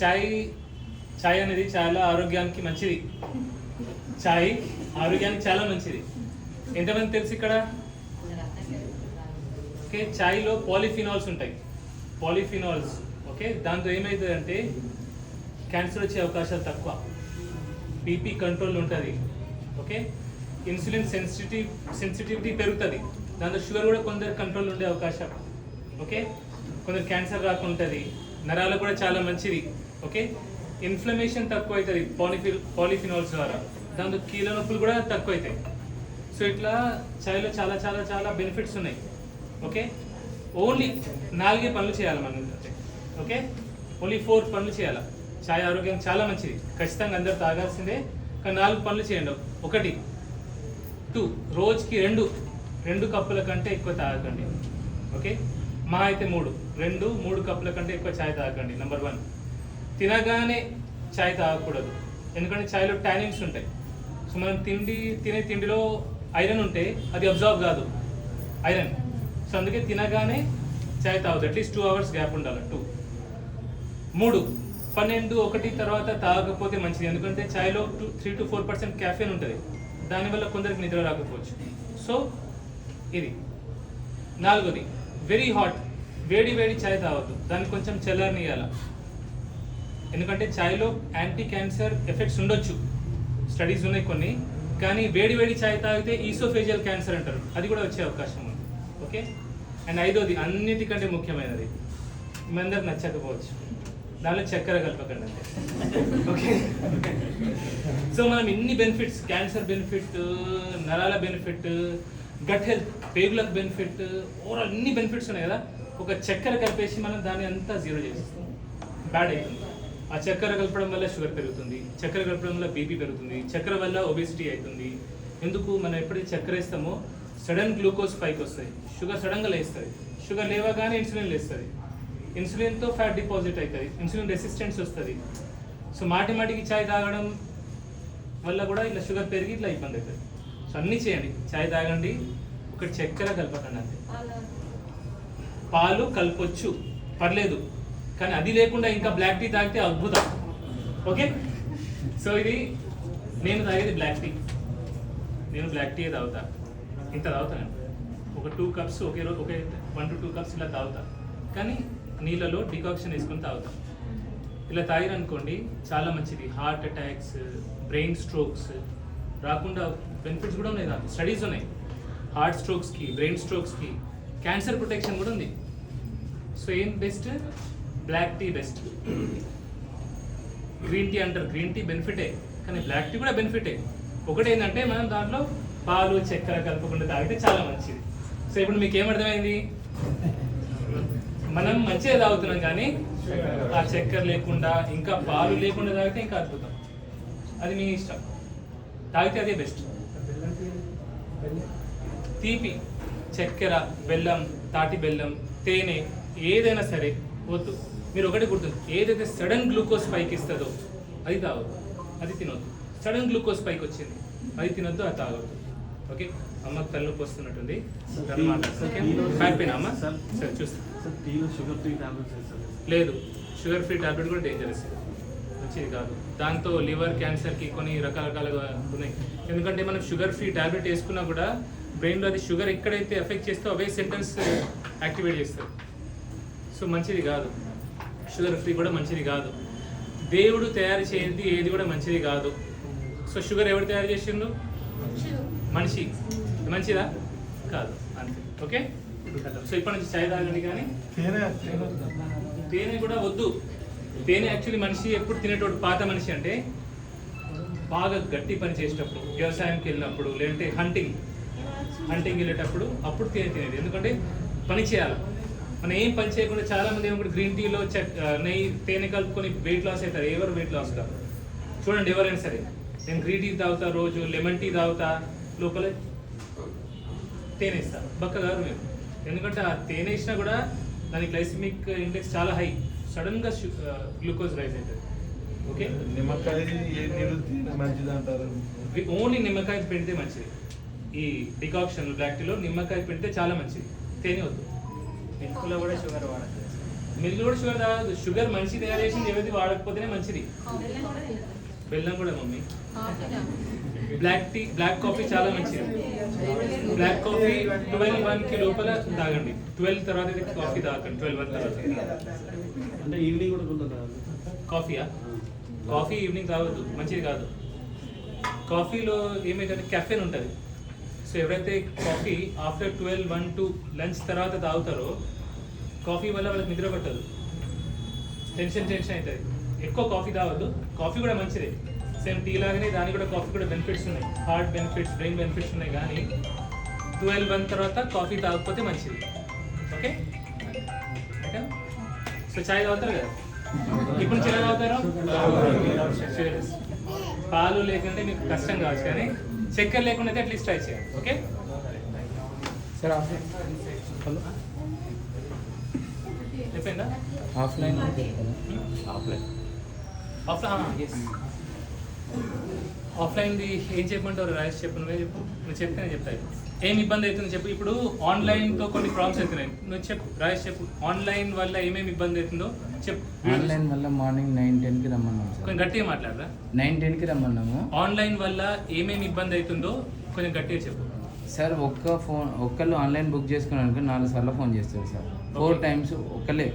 చాయ్ అనేది చాలా ఆరోగ్యానికి మంచిది. చాయ్ ఆరోగ్యానికి చాలా మంచిది. ఎంతమంది తెలుసు ఇక్కడ? ఓకే, చాయ్లో పాలిఫినాల్స్ ఉంటాయి. పాలిఫినాల్స్ ఓకే, దాంతో ఏమవుతుందంటే క్యాన్సర్ వచ్చే అవకాశాలు తక్కువ, బీపీ కంట్రోల్ ఉంటుంది. ఓకే, ఇన్సులిన్ సెన్సిటివిటీ పెరుగుతుంది. దాంతో షుగర్ కూడా కొందరు కంట్రోల్ ఉండే అవకాశం. ఓకే, కొందరు క్యాన్సర్ రాకుంటుంది. నరాలకు కూడా చాలా మంచిది. ఓకే, ఇన్ఫ్లమేషన్ తక్కువ అవుతుంది పాలిఫినాల్స్ ద్వారా. దాంతో కీళ్ళ నొప్పులు కూడా తక్కువ అవుతాయి. సో ఇట్లా చాయ్లో చాలా చాలా చాలా బెనిఫిట్స్ ఉన్నాయి. ఓకే, ఓన్లీ 4 పనులు చేయాలి మనం. ఓకే, ఓన్లీ 4 పనులు చేయాలి. చాయ్ ఆరోగ్యం చాలా మంచిది, ఖచ్చితంగా అందరూ తాగాల్సిందే. కానీ 4 పనులు చేయండి. 1, 2 రోజుకి 2 కప్పుల కంటే ఎక్కువ తాగకండి. ఓకే, మా అయితే 3 కప్పుల కంటే ఎక్కువ చాయ్ తాగకండి. నెంబర్ 1, తినగానే చాయ్ తాగకూడదు. ఎందుకంటే చాయ్లో టానిన్స్ ఉంటాయి. సో మనం తినే తిండిలో ఐరన్ ఉంటే అది అబ్జర్వ్ కాదు ఐరన్. సో అందుకే తినగానే చాయ్ తాగదు. అట్లీస్ట్ 2 hours గ్యాప్ ఉండాలి. 2. 3, 12, 1 తర్వాత తాగకపోతే మంచిది. ఎందుకంటే చాయ్లో 3 to 4% క్యాఫెన్ ఉంటుంది. దానివల్ల కొందరికి నిద్ర రాకపోవచ్చు. సో ఇది 4ది, వెరీ హాట్ వేడి చాయ్ తాగద్దు. దాన్ని కొంచెం చల్లారనియాల. ఎందుకంటే చాయ్లో యాంటీ క్యాన్సర్ ఎఫెక్ట్స్ ఉండొచ్చు, స్టడీస్ ఉన్నాయి కొన్ని. కానీ వేడి చాయ్ తాగితే ఈసోఫేజియల్ క్యాన్సర్ అంటారు, అది కూడా వచ్చే అవకాశం ఉంది. ఓకే, అండ్ 5ది అన్నిటికంటే ముఖ్యమైనది, మీ అందరికి నచ్చకపోవచ్చు, దానిలో చక్కెర కలపకండి అంతే. ఓకే, సో మనం ఇన్ని బెనిఫిట్స్, క్యాన్సర్ బెనిఫిట్, నరాల బెనిఫిట్, గట్ హెల్త్, పేగులకు బెనిఫిట్, ఓవరాల్ ఇన్ని బెనిఫిట్స్ ఉన్నాయి కదా. ఒక చక్కెర కలిపేసి మనం దాన్ని అంతా జీరో చేసేస్తాం, బ్యాడ్ అవుతుంది. ఆ చక్కెర కలపడం వల్ల షుగర్ పెరుగుతుంది, చక్కెర కలపడం వల్ల బీపీ పెరుగుతుంది, చక్కెర వల్ల ఒబేసిటీ అవుతుంది. ఎందుకు? మనం ఎప్పుడైతే చక్కెర వేస్తామో సడన్ గ్లూకోజ్ పైకి వస్తుంది, షుగర్ సడన్గా లేస్తుంది. షుగర్ లేవగానే ఇన్సులిన్ లేస్తుంది, ఇన్సులిన్తో ఫ్యాట్ డిపాజిట్ అవుతుంది, ఇన్సులిన్ రెసిస్టెన్స్ వస్తుంది. సో మాటికి చాయ్ తాగడం వల్ల కూడా ఇట్లా షుగర్ పెరిగి ఇట్లా ఇబ్బంది అవుతుంది. సో అన్నీ చేయండి, చాయ్ తాగండి, ఒకటి చక్కెర కలపకండి అంతే. పాలు కలపొచ్చు, పర్లేదు, కానీ అది లేకుండా ఇంకా బ్లాక్ టీ తాగితే అద్భుతం. ఓకే, సో ఇది నేను తాగేది బ్లాక్ టీ. నేను బ్లాక్ టీ తాగుతా, ఇంత తాగుతాను. ఒక 2 cups ఒకే 1 to 2 cups ఇలా తాగుతా. కానీ నీళ్ళలో డికాక్షన్ వేసుకొని తాగుతా. ఇలా తాగిరనుకోండి చాలా మంచిది. హార్ట్ అటాక్స్, బ్రెయిన్ స్ట్రోక్స్ రాకుండా బెనిఫిట్స్ కూడా ఉన్నాయి. దాంట్లో స్టడీస్ ఉన్నాయి. హార్ట్ స్ట్రోక్స్కి, బ్రెయిన్ స్ట్రోక్స్కి, క్యాన్సర్ ప్రొటెక్షన్ కూడా ఉంది. సో ఏం best? Black tea best. Green tea అంటారు, గ్రీన్ టీ బెనిఫిటే, కానీ బ్లాక్ టీ కూడా బెనిఫిటే. ఒకటి ఏంటంటే మనం దాంట్లో పాలు చక్కెర కలపకుండా తాగితే చాలా మంచిది. సో ఇప్పుడు మీకు ఏమర్థమైంది? మనం మంచిగా తాగుతున్నాం, కానీ ఆ చక్కెర లేకుండా ఇంకా పాలు లేకుండా తాగితే ఇంకా అద్భుతం. అది మీ ఇష్టం, తాగితే అదే బెస్ట్. తీపి, చక్కెర, బెల్లం, తాటి బెల్లం, తేనె ఏదైనా సరే వద్దు. మీరు ఒకటి గుర్తుంది, ఏదైతే సడన్ గ్లూకోజ్ పైకి ఇస్తుందో అది తాగొద్దు, అది తినొద్దు. సడన్ గ్లూకోజ్ పైకి వచ్చింది అది తినొద్దు, అది తాగొద్దు. ఓకే, అమ్మకి తలనొప్పి వస్తున్నట్టుంది, బ్యాక్ పెయిన్ అమ్మ. సరే చూస్తాను. లేదు, షుగర్ ఫ్రీ టాబ్లెట్ కూడా డేంజరస్, మంచిది కాదు. దాంతో లివర్ క్యాన్సర్కి కొన్ని రకరకాలుగా ఉన్నాయి. ఎందుకంటే మనం షుగర్ ఫ్రీ టాబ్లెట్ వేసుకున్నా కూడా బ్రెయిన్లో అది షుగర్ ఎక్కడైతే ఎఫెక్ట్ చేస్తే అవే సెంటెన్స్ యాక్టివేట్ చేస్తారు. సో మంచిది కాదు, షుగర్ ఫ్రీ కూడా మంచిది కాదు. దేవుడు తయారు చేయండి ఏది కూడా మంచిది కాదు. సో షుగర్ ఎవరు తయారు చేసిండు? మనిషి. మంచిదా? కాదు, అంతే. ఓకే, సో ఇప్పటి నుంచి చాయ్ తాగండి, కానీ తేనె కూడా వద్దు. తేనె యాక్చువల్లీ మనిషి ఎప్పుడు తినేటోడు, పాత మనిషి అంటే బాగా గట్టి పని చేసేటప్పుడు, వ్యవసాయంకి వెళ్ళినప్పుడు, లేదంటే హంటింగ్ వెళ్ళేటప్పుడు అప్పుడు తేనె తినేది. ఎందుకంటే పని చేయాలి. మనం ఏం పని చేయకుండా చాలా మంది ఏమో గ్రీన్ టీలో నెయ్యి తేనె కలుపుకొని వెయిట్ లాస్ అవుతారు. ఎవరు వెయిట్ లాస్ కాదు. చూడండి, ఎవరైనా సరే, నేను గ్రీన్ టీ తాగుతా, రోజు లెమన్ టీ తాగుతా, లోపల తేనె ఇస్తా, బక్క కాదు మీరు. ఎందుకంటే ఆ తేనె ఇచ్చినా కూడా దాని గ్లైసిమిక్ ఇండెక్స్ చాలా హై, సడన్గా గ్లూకోజ్ రైజ్ అవుతుంది. ఓకే, నిమ్మకాయ మంచిది అంటారు. ఓన్లీ నిమ్మకాయ పెడితే మంచిది. ఈ డికాక్షన్ బ్లాక్ టీలో నిమ్మకాయ పెడితే చాలా మంచిది, తేనె వద్దు. మిల్క్లో కూడా షుగర్ వాడచ్చు. మిల్క్ కూడా షుగర్ తాగదు. షుగర్ మనిషి తయారు చేసింది ఏది వాడకపోతేనే మంచిది. బెల్లం కూడా మమ్మీ. బ్లాక్ కాఫీ చాలా మంచిది. బ్లాక్ కాఫీ 12-1 లోపల తాగండి. 12 తర్వాత కాఫీ తాగండి. 12-1 తర్వాత అంటే ఈవినింగ్ కూడా ఉంటుందా కాఫీయా? కాఫీ ఈవినింగ్ తాగొద్దు, మంచిది కాదు. కాఫీలో ఏమైతే కెఫెన్ ఉంటుంది. సో ఎవరైతే కాఫీ ఆఫ్టర్ 12-1 to లంచ్ తర్వాత తాగుతారో కాఫీ వల్ల వాళ్ళకి నిద్ర పట్టదు, టెన్షన్ అవుతుంది. ఎక్కువ కాఫీ తాగొద్దు. కాఫీ కూడా మంచిదే, సేమ్ టీ లాగానే దాని కూడా కాఫీ కూడా బెనిఫిట్స్ ఉన్నాయి, హార్ట్ బెనిఫిట్స్, బ్రెయిన్ బెనిఫిట్స్ ఉన్నాయి. కానీ 12-1 తర్వాత కాఫీ తాగకపోతే మంచిది. ఓకే, సో చాయ్ తాగుతారు కదా, ఇప్పుడు చిన్న తాగుతారు. పాలు లేకుంటే మీకు కష్టం కావచ్చు, కానీ చక్కెర లేకుండా అయితే అట్లీస్ట్ ట్రై చేయండి. ఓకే సార్ అయిపోయిందా? ఆఫ్లైన్ ఆఫ్లైన్ది ఏం చెప్పమంటారు? రాజేష్ చెప్పు, నువ్వే చెప్పు. నువ్వు చెప్తే నేను చెప్తాను. ఏం ఇబ్బంది అవుతుంది చెప్పు. ఇప్పుడు ఆన్లైన్తో కొన్ని ప్రాబ్లమ్స్ అవుతున్నాయి, నువ్వు చెప్పు. రాజేష్ చెప్పు, ఆన్లైన్ వల్ల ఏమేమి ఇబ్బంది అవుతుందో చెప్పు. ఆన్లైన్ వల్ల మార్నింగ్ 9-10కి రమ్మన్నాము సార్. కొంచెం గట్టిగా మాట్లాడరా. 9-10కి రమ్మన్నాము. ఆన్లైన్ వల్ల ఏమేమి ఇబ్బంది అవుతుందో కొంచెం గట్టిగా చెప్పు. సార్ ఒక్కళ్ళు ఆన్లైన్ బుక్ చేసుకున్నాక 4 సార్లు ఫోన్ చేస్తారు సార్. 4 times ఒక్కలే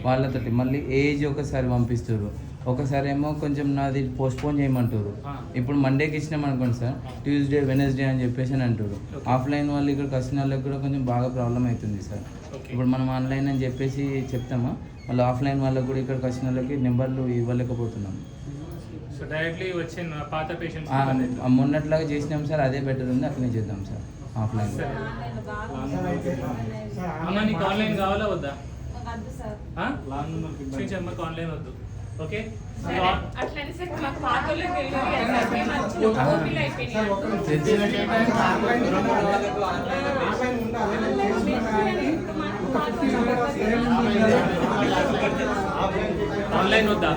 వాళ్ళతోటి. మళ్ళీ ఏజ్ ఒకసారి పంపిస్తారు, ఒకసారి ఏమో కొంచెం నాది పోస్ట్పోన్ చేయమంటారు. ఇప్పుడు మండేకి ఇచ్చినాం అనుకోండి సార్, ట్యూస్డే వెనస్డే అని చెప్పేసి అని అంటారు. ఆఫ్లైన్ వాళ్ళు ఇక్కడికి వచ్చిన వాళ్ళకి కూడా కొంచెం బాగా ప్రాబ్లం అవుతుంది సార్. ఇప్పుడు మనం ఆన్లైన్ అని చెప్పేసి చెప్తామా, మళ్ళీ ఆఫ్లైన్ వాళ్ళకి కూడా ఇక్కడికి వచ్చిన వాళ్ళకి నెంబర్లు ఇవ్వలేకపోతున్నాం. సో డైరెక్ట్లీ వచ్చిన పాత పేషెంట్స్ మొన్నట్లాగా చేసినాం సార్, అదే బెటర్ ఉంది, అట్లనే చేద్దాం సార్ ఆఫ్లైన్. అమ్మ నీకు ఆన్లైన్ కావాలా వద్దా? చూపించమ్మకి ఆన్లైన్ వద్దు. ఓకే, ఆన్లైన్ వద్దా?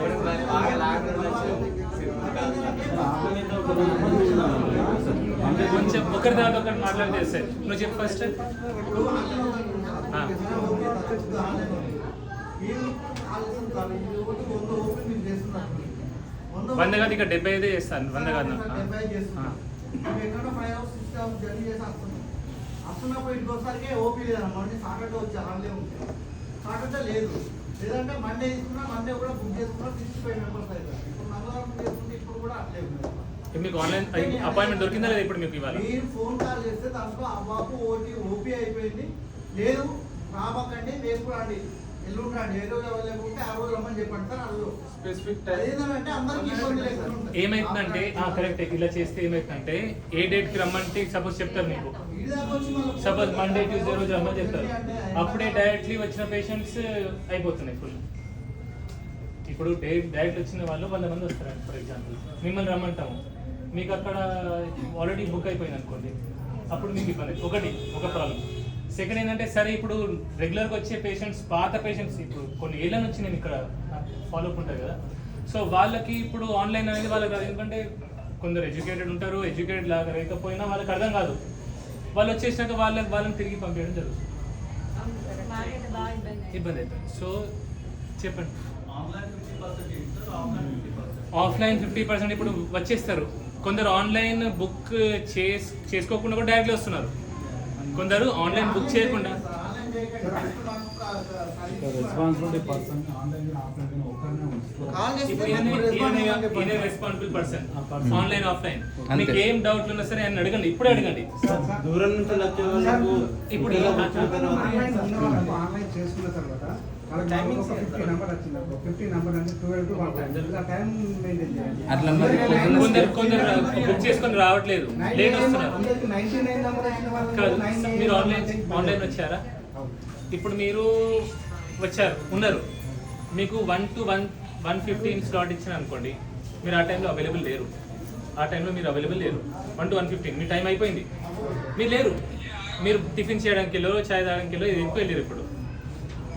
కొంచెం ఒకరి తర్వాత ఒకటి మాట్లాడితే సార్. నువ్వు చెప్పు ఫస్ట్. వంద కాదు, ఇక్కడ 75 చేస్తాను. 100 కాదు. వస్తున్నప్పుడు ఇంటికి ఒకసారికి ఓపీ లేదమ్మా, సాటర్డే వచ్చి హాలిడే ఉంటుంది. సాటర్డే లేదు, లేదంటే మండే తీసుకున్నా, మండే కూడా బుక్ చేసుకున్నా 65 members అవుతారు. ఇప్పుడు మంగళవారం చేసుకుంటే ఇప్పుడు కూడా అట్లే ఉంది. మీకు ఆన్లైన్ అపాయింట్మెంట్ దొరికిందా లేదా ఇప్పుడు మీకు ఇవాళ? మీరు ఫోన్ కాల్ చేస్తే దాంట్లో ఆ బాబు ఓపీ అయిపోయింది, లేదు రాబకండి, రేపు రండి, ఎల్లుండి రండి, ఏ రోజు అవైలబుల్ ఉంటే ఆ రోజు రమ్మని చెప్పండి సార్. అది స్పెసిఫిక్ ఏదంటే అందరికీ ఇబ్బంది లేకుండా ఏమైతుందంటే కరెక్ట్, ఇలా చేస్తే ఏమైతుందంటే ఏ డేట్కి రమ్మంటే సపోజ్ చెప్తారు మీకు, సపోజ్ మండే ట్యూస్డే రోజు రమ్మని చెప్తారు. అప్పుడే డైరెక్ట్లీ వచ్చిన పేషెంట్స్ అయిపోతున్నాయి ఫుల్. ఇప్పుడు డైరెక్ట్ వచ్చిన వాళ్ళు 100 మంది వస్తారండి ఫర్ ఎగ్జాంపుల్, మిమ్మల్ని రమ్మంటాము, మీకు అక్కడ ఆల్రెడీ బుక్ అయిపోయింది అనుకోండి, అప్పుడు మీకు ఇబ్బంది. ఒక ప్రాబ్లం. సెకండ్ ఏంటంటే సరే ఇప్పుడు రెగ్యులర్గా వచ్చే పేషెంట్స్, పాత పేషెంట్స్ ఇప్పుడు కొన్ని ఏళ్ళ నుంచి నేను ఇక్కడ ఫాలోఅప్ ఉంటుంది కదా, సో వాళ్ళకి ఇప్పుడు ఆన్లైన్ అనేది వాళ్ళకి రాదు. ఎందుకంటే కొందరు ఎడ్యుకేటెడ్ ఉంటారు, ఎడ్యుకేటెడ్ లాగా లేకపోయినా వాళ్ళకి అర్థం కాదు. వాళ్ళు వచ్చేసినాక వాళ్ళని తిరిగి పంపించడం జరుగుతుంది, ఇబ్బంది అవుతుంది. సో చెప్పండి. ఆఫ్లైన్ 50% ఇప్పుడు వచ్చేస్తారు. కొందరు ఆన్లైన్ బుక్ చేసుకోకుండా కూడా డైరెక్ట్లీ వస్తున్నారు. కొందరు ఆన్లైన్ బుక్ చేయకుండా రెస్పాన్సిబుల్ పర్సన్ ఆన్లైన్ ఆఫ్లైన్. మీకు ఏం డౌట్లు ఉన్నా సరే ఆయన అడగండి, ఇప్పుడే అడగండి. దూరం నుంచి వచ్చే వాళ్ళకు ఇప్పుడు ఆన్లైన్ చేసుకున్న తర్వాత కొందరు బుక్ చేసుకొని రావట్లేదు, లేట్ వస్తున్నారు. మీరు ఆన్లైన్ వచ్చారా? ఇప్పుడు మీరు వచ్చారు, ఉన్నారు, మీకు 1 to 1:15 స్లాట్ ఇచ్చిన అనుకోండి, మీరు ఆ టైంలో అవైలబుల్ లేరు. 1 to 1:15 మీ టైం అయిపోయింది, మీరు లేరు. మీరు టిఫిన్ చేయడానికి వెళ్ళో, చాయ్ తాగడానికి వెళ్ళో, ఇది ఎక్కువ వెళ్ళారు. ఇప్పుడు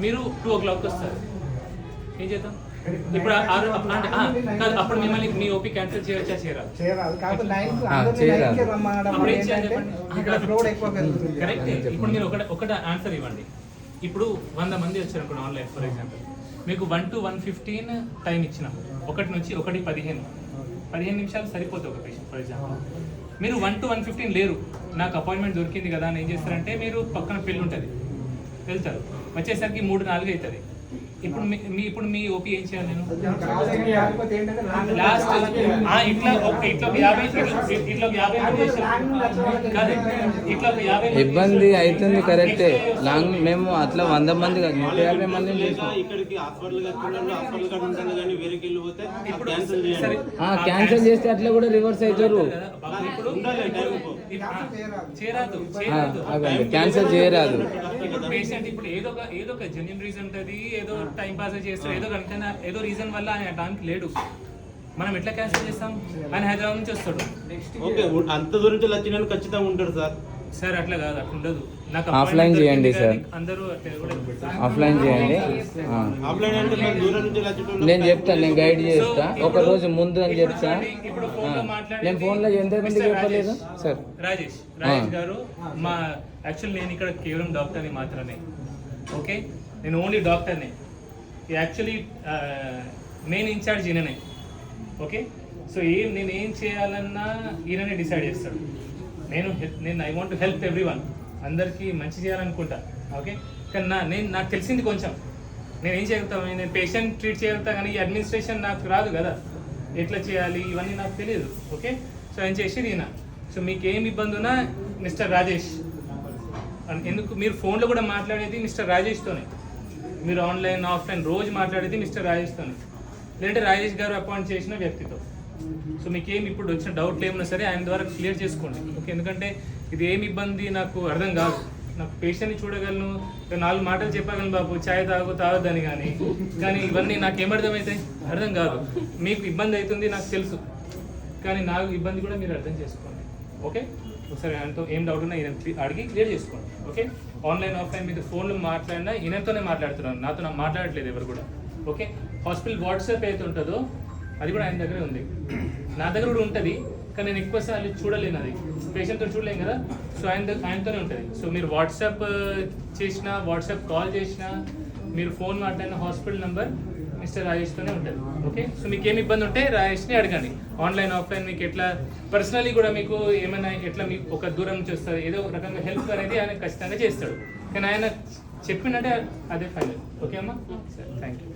మీరు 2 o'clock వస్తారు, ఏం చేద్దాం? ఇప్పుడు అప్పుడు మిమ్మల్ని మీ ఓపీ క్యాన్సిల్ చేయవచ్చా? కరెక్ట్. ఇప్పుడు మీరు ఒకటి ఆన్సర్ ఇవ్వండి. ఇప్పుడు 100 మంది వచ్చారు అనుకోండి ఆన్లైన్ ఫర్ ఎగ్జాంపుల్, మీకు 1 to 1:15 టైం ఇచ్చినాం, 1 నుంచి 1:15 నిమిషాలు సరిపోతుంది ఒక పేషెంట్ ఫర్ ఎగ్జాంపుల్. మీరు 1 to 1:15 లేరు, నాకు అపాయింట్మెంట్ దొరికింది కదా అని ఏం చేస్తారంటే మీరు పక్కన పెళ్ళి ఉంటుంది వెళ్తారు, వచ్చేసరికి 3-4 అవుతుంది. ఇప్పుడు మీ ఓపీ ఏం చేయాలి నేను లాస్ట్ ఇట్లా 50 ఇబ్బంది అవుతుంది కరెక్టే. లాంగ్ మేము అట్లా 100 మంది 150 మంది ఇక్కడికి హాస్పిటల్ ఉంటుంది కానీ వేరేకి వెళ్ళిపోతే ఇప్పుడు క్యాన్సిల్ చేస్తే అట్లా కూడా రివర్స్ అవుతారు. క్యాన్సిల్ చేయరాదు. ఇప్పుడు పేషెంట్ ఇప్పుడు ఏదో ఒక జెన్యున్ రీజన్ ఉంటుంది, ఏదో టైం పాస్ చేస్తారు, ఏదో రీజన్ వల్ల ఆయన దానికి లేడు, మనం ఎట్లా క్యాన్సిల్ చేస్తాం? ఆయన హైదరాబాద్ నుంచి వస్తాడు, ఓకే అంత దూరం నుంచి వచ్చిన ఖచ్చితంగా ఉంటాడు సార్ అట్లా కాదు, అట్లా ఉండదు. నాకు ఆఫ్లైన్ చేయండి సార్, అందరూ ఆఫ్లైన్ చేయండి. ఆఫ్లైన్ అంటే దూరం నుంచి వచ్చేటోళ్ళు నేను చెప్తాను, నేను గైడ్ చేస్తా, ఒక రోజు ముందు అని చెప్తా. ఇప్పుడు ఫోన్లో మాట్లాడి నేను ఫోన్లో ఎంతమంది చెప్పలేదు సార్. రాజేష్ గారు మా యాక్చువల్ నేను ఇక్కడ కేవలం డాక్టర్ని మాత్రమే, ఓకే, నేను ఓన్లీ డాక్టర్నే. యాక్చువల్లీ మెయిన్ ఇన్ఛార్జ్ ఈయననే, ఓకే. సో నేను ఏం చేయాలన్నా ఈయననే డిసైడ్ చేస్తాడు. నేను I want to help every one, అందరికీ మంచి చేయాలనుకుంటా, ఓకే. కానీ నాకు తెలిసింది కొంచెం, నేను ఏం చేయగలుగుతాను, నేను పేషెంట్ ట్రీట్ చేయగలుగుతా కానీ ఈ అడ్మినిస్ట్రేషన్ నాకు రాదు కదా, ఎట్లా చేయాలి ఇవన్నీ నాకు తెలియదు, ఓకే. సో ఆయన చేసేది ఈయన. సో మీకు ఏం ఇబ్బంది ఉన్నా మిస్టర్ రాజేష్, ఎందుకు మీరు ఫోన్లో కూడా మాట్లాడేది మిస్టర్ రాజేష్తోనే, మీరు ఆన్లైన్ ఆఫ్లైన్ రోజు మాట్లాడేది మిస్టర్ రాజేష్తోనే, లేదంటే రాజేష్ గారు అపాయింట్ చేసిన వ్యక్తితో. సో మీకేం ఇప్పుడు వచ్చిన డౌట్లు ఏమైనా సరే ఆయన ద్వారా క్లియర్ చేసుకోండి, ఓకే. ఎందుకంటే ఇది ఏమి ఇబ్బంది నాకు అర్థం కాదు, నాకు పేషెంట్ని చూడగలను, 4 మాటలు చెప్పగలను, బాబు చాయ్ తాగొద్దని, కానీ ఇవన్నీ నాకు ఏమర్థమవుతాయి, అర్థం కాదు. మీకు ఇబ్బంది అవుతుంది నాకు తెలుసు, కానీ నాకు ఇబ్బంది కూడా మీరు అర్థం చేసుకోండి, ఓకే. ఒకసారి ఆయనతో ఏం డౌట్ ఉన్నా ఈయన అడిగి క్లియర్ చేసుకోండి, ఓకే. ఆన్లైన్ ఆఫ్లైన్ మీద ఫోన్లో మాట్లాడినా ఈయనతోనే మాట్లాడుతున్నాను, నాతో మాట్లాడట్లేదు ఎవరు కూడా, ఓకే. హాస్పిటల్ వాట్సాప్ అయితే ఉంటుందో అది కూడా ఆయన దగ్గరే ఉంది, నా దగ్గర కూడా ఉంటుంది, కానీ నేను ఎక్కువ సార్లు చూడలేను, అది పేషెంట్తో చూడలేం కదా. సో ఆయనతోనే ఉంటుంది. సో మీరు వాట్సాప్ చేసినా, వాట్సాప్ కాల్ చేసినా, మీరు ఫోన్ మాట్లాడిన హాస్పిటల్ నెంబర్ మిస్టర్ రాజేష్తోనే ఉంటుంది, ఓకే. సో మీకు ఏమి ఇబ్బంది ఉంటే రాజేష్ని అడగండి. ఆన్లైన్ ఆఫ్లైన్ మీకు ఎట్లా పర్సనలీ కూడా మీకు ఏమైనా ఎట్లా మీకు ఒక దూరం నుంచి వస్తుంది, ఏదో ఒక రకంగా హెల్ప్ అనేది ఆయన ఖచ్చితంగా చేస్తాడు, కానీ ఆయన చెప్పినట్టే అదే ఫైనల్, ఓకే అమ్మా. సరే, థ్యాంక్ యూ.